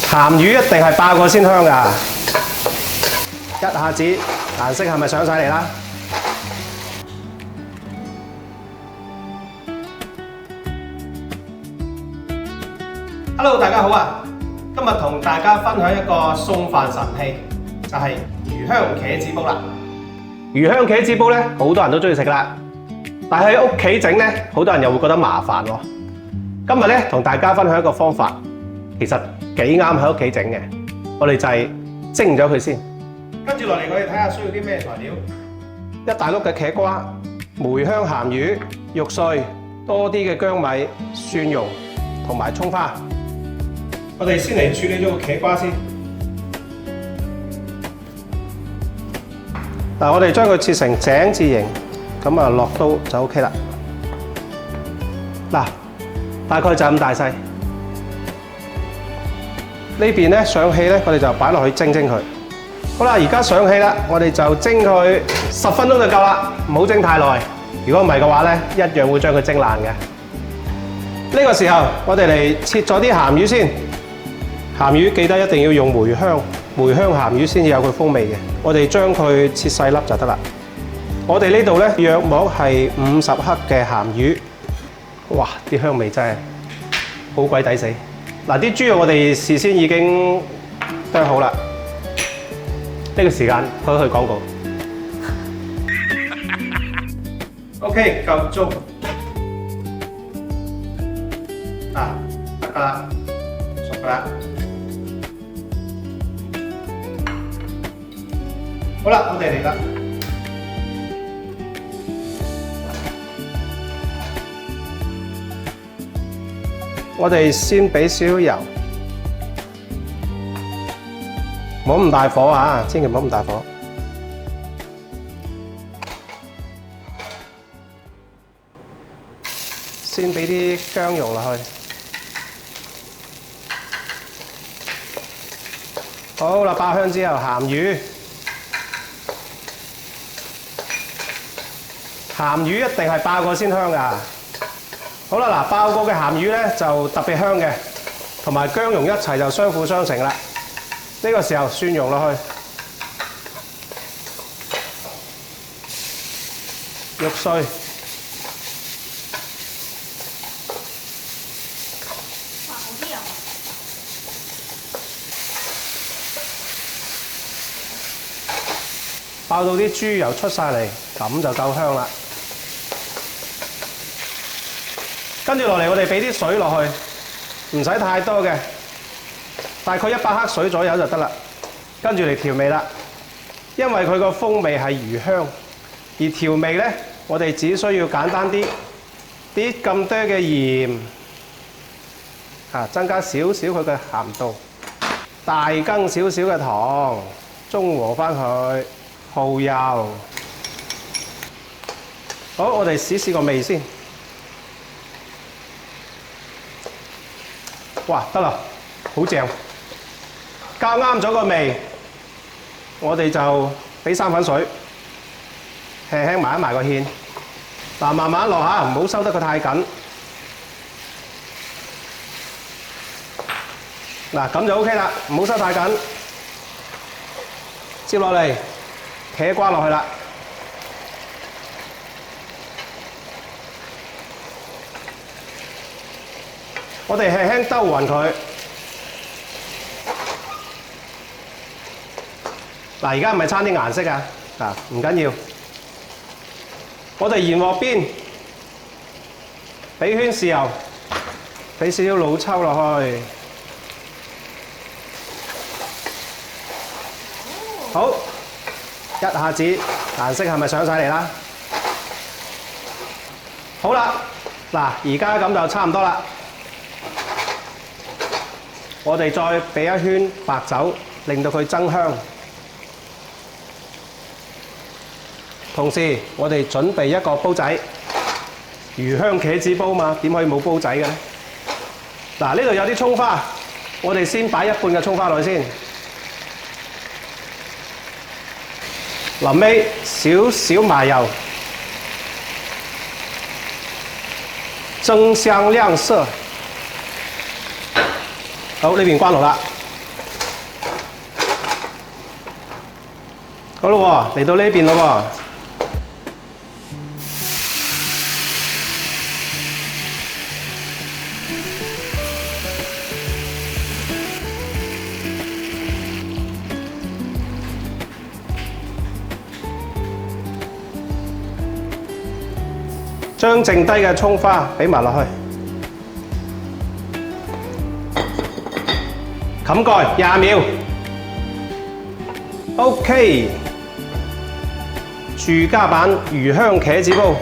鹹魚一定係爆過先香㗎，一下子顏色係咪上晒嚟啦？Hello， 大家好啊！今日同大家分享一個餸飯神器，就係魚香茄子煲啦。魚香茄子煲咧，好多人都中意食啦，但係喺屋企整咧，好多人又會覺得麻煩喎。今日咧同大家分享一個方法，其實幾啱喺屋企整嘅。我哋就係蒸咗佢先，跟住落嚟我哋睇下需要啲咩材料。一大碌嘅茄瓜、梅香鹹魚、肉碎、多啲嘅薑米、蒜蓉同埋葱花。我哋先嚟處理咗個茄瓜先。嗱，我哋將佢切成井字形，咁啊落刀就 OK 啦。嗱，大概就咁大細。呢邊咧上氣咧，我哋就擺落去蒸佢。好啦，而家上氣啦，我哋就蒸佢10分鐘就夠啦，唔好蒸太耐。如果唔係嘅話咧，一樣會將佢蒸爛嘅。呢個時候，我哋嚟切咗啲鹹魚先。鹹魚記得一定要用梅香鹹魚先至有佢風味嘅。我哋將佢切細粒就得啦。我哋呢度咧約莫係50克嘅鹹魚。哇！啲香味真係好鬼抵死。嗱，啲豬肉我哋事先已經剁好啦。呢個時間開去廣告。OK， 夠鐘。得㗎啦，熟㗎啦。好啦，我哋嚟啦。我哋先俾少少油，唔好咁大火啊！千祈唔好咁大火。先俾啲薑蓉落去。好啦，爆香之後，鹹魚。鹹魚一定係爆過先香㗎。好啦，嗱，爆過嘅鹹魚咧就特別香嘅，同埋薑蓉一齊就相輔相成啦。呢個時候蒜蓉落去，肉碎，爆到啲豬油出晒嚟，咁就夠香啦。跟住落嚟，我哋俾啲水落去，唔使太多嘅，大概100克水左右就得啦。跟住嚟調味啦，因為佢個風味係魚香，而調味咧，我哋只需要簡單啲咁多嘅鹽，增加少少佢嘅鹹度，大羹少少嘅糖，中和翻佢，蠔油。好，我哋試個味先。哇，得啦，好正，校啱咗個味，我哋就俾生粉水，輕輕埋一埋個芡。嗱，慢慢落下，唔好收得佢太緊。嗱，咁就 OK 啦，唔好收太緊。接落嚟，茄瓜落去啦。我哋輕輕兜勻佢。嗱，而家係咪差啲顏色啊？唔緊要。我哋沿鑊邊俾圈豉油，俾少少老抽落去。好，一下子顏色係咪上晒嚟啦？好啦，嗱，而家咁就差唔多啦。我哋再俾一圈白酒，令到佢增香。同時，我哋準備一個煲仔，魚香茄子煲嘛，點可以冇煲仔嘅呢？嗱，呢度有啲葱花，我哋先擺1半嘅葱花落去先。臨尾少少麻油，增香亮色。好，呢邊關爐啦。好咯喎，嚟到呢邊咯喎。將剩低嘅葱花俾埋落去，冚蓋20秒。OK，住家版魚香茄子煲。